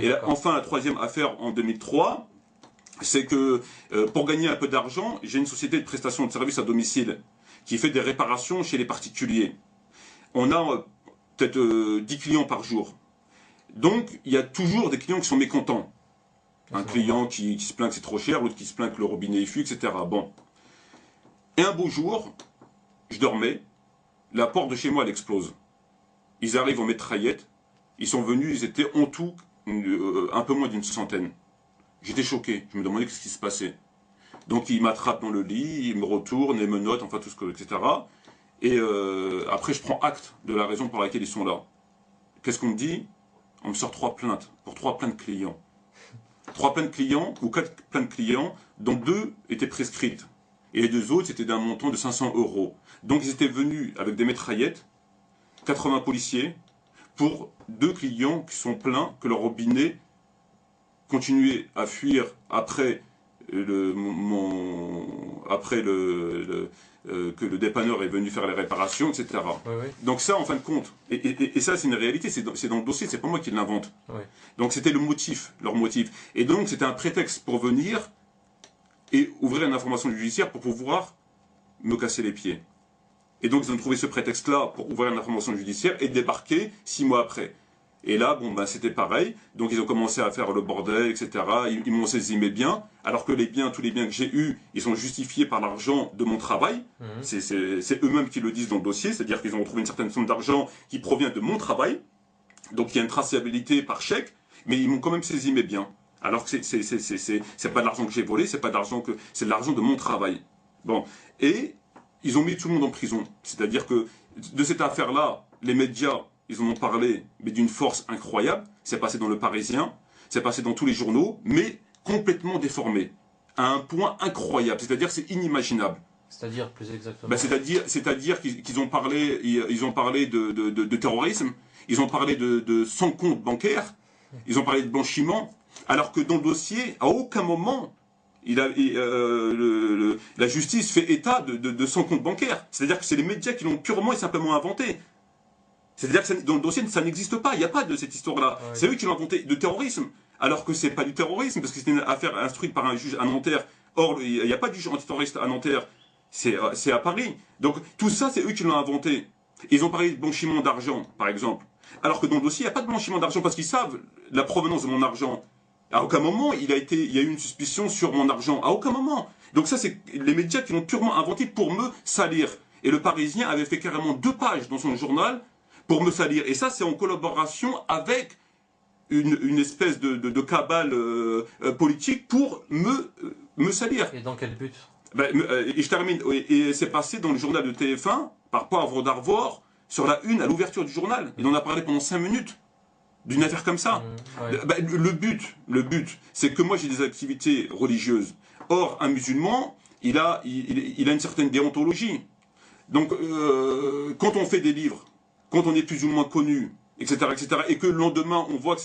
Et là, enfin, la troisième affaire en 2003, c'est que pour gagner un peu d'argent, j'ai une société de prestation de services à domicile qui fait des réparations chez les particuliers. On a peut-être 10 clients par jour. Donc, il y a toujours des clients qui sont mécontents. Un client qui se plaint que c'est trop cher, l'autre qui se plaint que le robinet est fuit, etc. Bon. Et un beau jour, je dormais, la porte de chez moi, elle explose. Ils arrivent en mitraillette, ils sont venus, ils étaient en tout un peu moins d'une centaine. J'étais choqué, je me demandais ce qui se passait. Donc ils m'attrapent dans le lit, ils me retournent, ils me notent, enfin tout ce que, etc. Et après je prends acte de la raison pour laquelle ils sont là. Qu'est-ce qu'on me dit? On me sort 3 plaintes, pour 3 plaintes clients. 3 plaintes clients, ou 4 plaintes clients, dont 2 étaient prescrites. Et les 2 autres, c'était d'un montant de 500 €. Donc ils étaient venus avec des mitraillettes, 80 policiers, pour 2 clients qui sont plaints que leur robinet continuait à fuir après que le dépanneur est venu faire les réparations, etc. Oui, oui. Donc ça, en fin de compte, et ça c'est une réalité, c'est dans le dossier, c'est pas moi qui l'invente. Oui. Donc c'était le motif, leur motif. Et donc c'était un prétexte pour venir et ouvrir une information judiciaire pour pouvoir me casser les pieds. Et donc ils ont trouvé ce prétexte-là pour ouvrir une information judiciaire et débarquer 6 mois après. Et là, bon, ben, c'était pareil. Donc ils ont commencé à faire le bordel, etc. Ils m'ont saisi mes biens, alors que les biens, tous les biens que j'ai eus, ils sont justifiés par l'argent de mon travail. C'est eux-mêmes qui le disent dans le dossier, c'est-à-dire qu'ils ont retrouvé une certaine somme d'argent qui provient de mon travail. Donc il y a une traçabilité par chèque, mais ils m'ont quand même saisi mes biens. Alors que c'est pas de l'argent que j'ai volé, c'est pas d'argent que c'est de l'argent de mon travail. Bon, et ils ont mis tout le monde en prison. C'est-à-dire que de cette affaire-là, les médias, ils en ont parlé, mais d'une force incroyable. C'est passé dans Le Parisien, c'est passé dans tous les journaux, mais complètement déformé, à un point incroyable. C'est-à-dire, c'est inimaginable. C'est-à-dire, plus exactement. Ben, c'est-à-dire qu'ils ont parlé, ils ont parlé de terrorisme, ils ont parlé de sans compte bancaire, ils ont parlé de blanchiment, alors que dans le dossier, à aucun moment, la justice fait état de sans compte bancaire. C'est-à-dire que c'est les médias qui l'ont purement et simplement inventé. C'est-à-dire que dans le dossier, ça n'existe pas, il n'y a pas de cette histoire-là. Ouais. C'est eux qui l'ont inventé, de terrorisme, alors que c'est pas du terrorisme, parce que c'était une affaire instruite par un juge à Nanterre. Or, il n'y a pas de juge antiterroriste à Nanterre, c'est à Paris. Donc tout ça, c'est eux qui l'ont inventé. Ils ont parlé de blanchiment d'argent, par exemple. Alors que dans le dossier, il n'y a pas de blanchiment d'argent, parce qu'ils savent la provenance de mon argent. À aucun moment, il y a eu une suspicion sur mon argent. À aucun moment. Donc ça, c'est les médias qui l'ont purement inventé pour me salir. Et le Parisien avait fait carrément 2 pages dans son journal pour me salir. Et ça, c'est en collaboration avec une espèce de cabale politique pour me salir. Et dans quel but? Et je termine. Et c'est passé dans le journal de TF1, par Poivre d'Arvor, sur la une, à l'ouverture du journal. Il en a parlé pendant 5 minutes. D'une affaire comme ça. Ouais. Le but, c'est que moi j'ai des activités religieuses. Or, un musulman, il a une certaine déontologie. Donc, quand on fait des livres, quand on est plus ou moins connu, etc., et que le lendemain, on voit que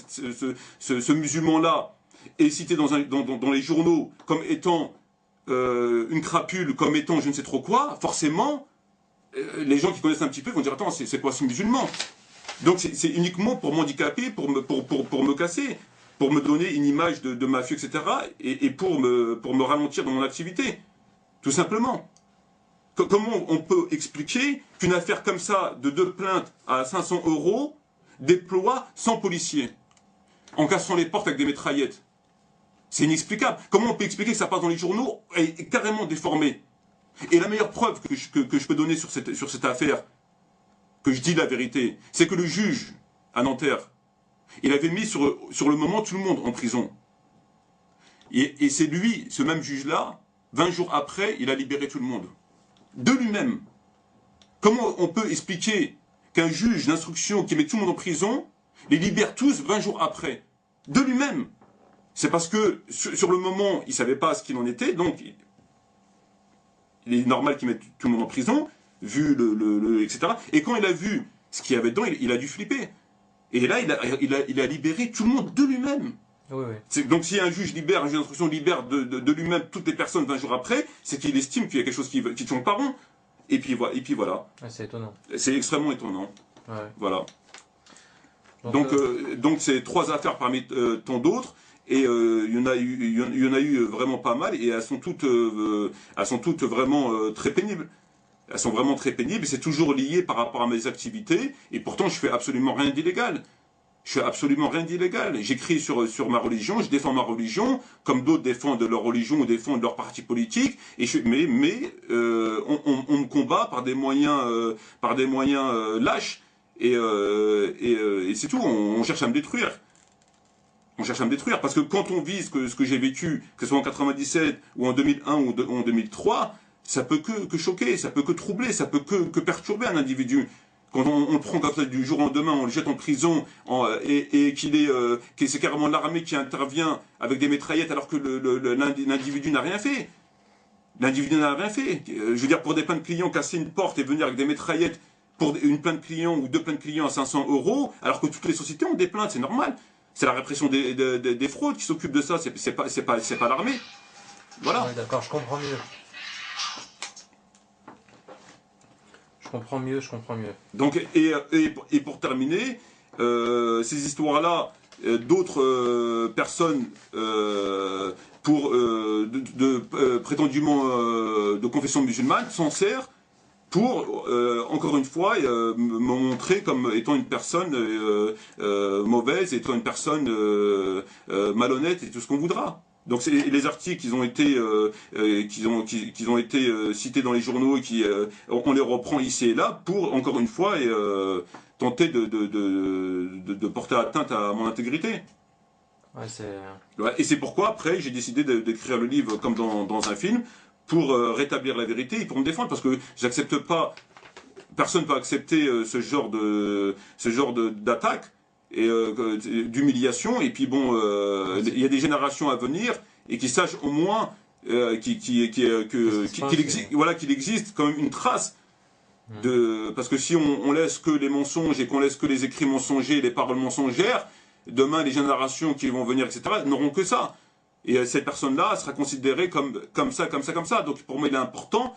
ce musulman-là est cité dans les journaux comme étant une crapule, comme étant je ne sais trop quoi, forcément, les gens qui connaissent un petit peu vont dire « Attends, c'est quoi ce musulman ?» Donc c'est uniquement pour m'handicaper, pour me casser, pour me donner une image de mafieux, etc., et pour me ralentir dans mon activité, tout simplement. Comment on peut expliquer qu'une affaire comme ça, de 2 plaintes à 500 € déploie 100 policiers, en cassant les portes avec des mitraillettes? C'est inexplicable. Comment on peut expliquer que ça passe dans les journaux et est carrément déformé? Et la meilleure preuve que je peux donner sur cette affaire, que je dis la vérité, c'est que le juge à Nanterre, il avait mis sur le moment tout le monde en prison. Et c'est lui, ce même juge-là, 20 jours après, il a libéré tout le monde. De lui-même. Comment on peut expliquer qu'un juge d'instruction qui met tout le monde en prison, les libère tous 20 jours après? De lui-même. C'est parce que sur le moment, il ne savait pas ce qu'il en était, donc il est normal qu'il mette tout le monde en prison, vu etc. Et quand il a vu ce qu'il y avait dedans, il a dû flipper. Et là, il a libéré tout le monde de lui-même. Oui, oui. Donc si un juge d'instruction libère de lui-même toutes les personnes 20 jours après, c'est qu'il estime qu'il y a quelque chose qui tourne pas rond. Et puis voilà. Ouais, c'est étonnant. C'est extrêmement étonnant. Ouais. Voilà. Donc c'est 3 affaires parmi tant d'autres. Et il y en a eu vraiment pas mal. Et elles sont toutes vraiment très pénibles. Elles sont vraiment très pénibles. Et c'est toujours lié par rapport à mes activités. Et pourtant, je fais absolument rien d'illégal. Je fais absolument rien d'illégal. J'écris sur ma religion, je défends ma religion, comme d'autres défendent leur religion ou défendent leur parti politique. Mais on me combat par des moyens lâches. Et c'est tout. On cherche à me détruire. On cherche à me détruire. Parce que quand on vise ce que j'ai vécu, que ce soit en 97 ou en 2001 ou en 2003, ça peut que choquer, ça peut que troubler, ça peut que perturber un individu. Quand on le prend comme ça du jour au lendemain, on le jette en prison et que c'est carrément l'armée qui intervient avec des mitraillettes alors que l'individu n'a rien fait. L'individu n'a rien fait. Je veux dire, pour des plaintes clients, casser une porte et venir avec des mitraillettes pour une plainte client ou 2 plaintes clients à 500 €, alors que toutes les sociétés ont des plaintes, c'est normal. C'est la répression des fraudes qui s'occupe de ça, c'est pas l'armée. Voilà. Ouais, d'accord, je comprends mieux. Je comprends mieux. Donc, et pour terminer, ces histoires-là, d'autres personnes prétendument de confession musulmane s'en servent pour, encore une fois, me montrer comme étant une personne mauvaise, étant une personne malhonnête et tout ce qu'on voudra. Donc les articles qui ont été cités dans les journaux et on les reprend ici et là pour, encore une fois, tenter de porter atteinte à mon intégrité. Ouais, et c'est pourquoi après j'ai décidé d'écrire le livre comme dans un film pour rétablir la vérité et pour me défendre, parce que j'accepte pas, personne ne peut accepter ce genre d'attaque et d'humiliation. Et puis bon, il y a des générations à venir et qui sachent au moins qu'il existe quand même une trace parce que si on laisse que les mensonges et qu'on laisse que les écrits mensongers et les paroles mensongères, demain les générations qui vont venir, etc., n'auront que ça. Et cette personne-là sera considérée comme ça. Donc pour moi, il est important,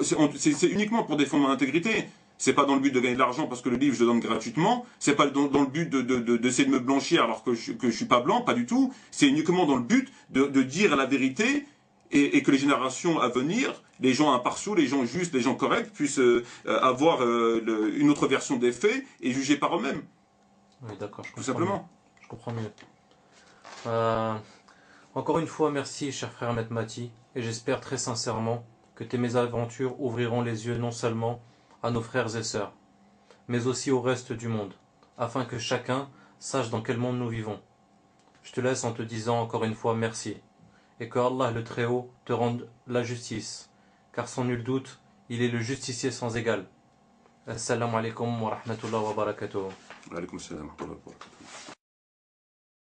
c'est uniquement pour défendre mon intégrité. C'est pas dans le but de gagner de l'argent parce que le livre je le donne gratuitement. C'est pas dans le but d'essayer de me blanchir alors que je suis pas blanc, pas du tout. C'est uniquement dans le but de dire la vérité et que les générations à venir, les gens impartiaux, les gens justes, les gens corrects puissent avoir une autre version des faits et juger par eux-mêmes. Oui, d'accord, tout simplement. Je comprends mieux. Encore une fois, merci, cher frère Ahmed Mati, et j'espère très sincèrement que tes mésaventures ouvriront les yeux non seulement à nos frères et sœurs, mais aussi au reste du monde, afin que chacun sache dans quel monde nous vivons. Je te laisse en te disant encore une fois merci, et que Allah le Très-Haut te rende la justice, car sans nul doute, il est le justicier sans égal. Assalamu alaikum wa rahmatullahi wa barakatuh. Wa alaikum assalam wa rahmatullahi wa barakatuh.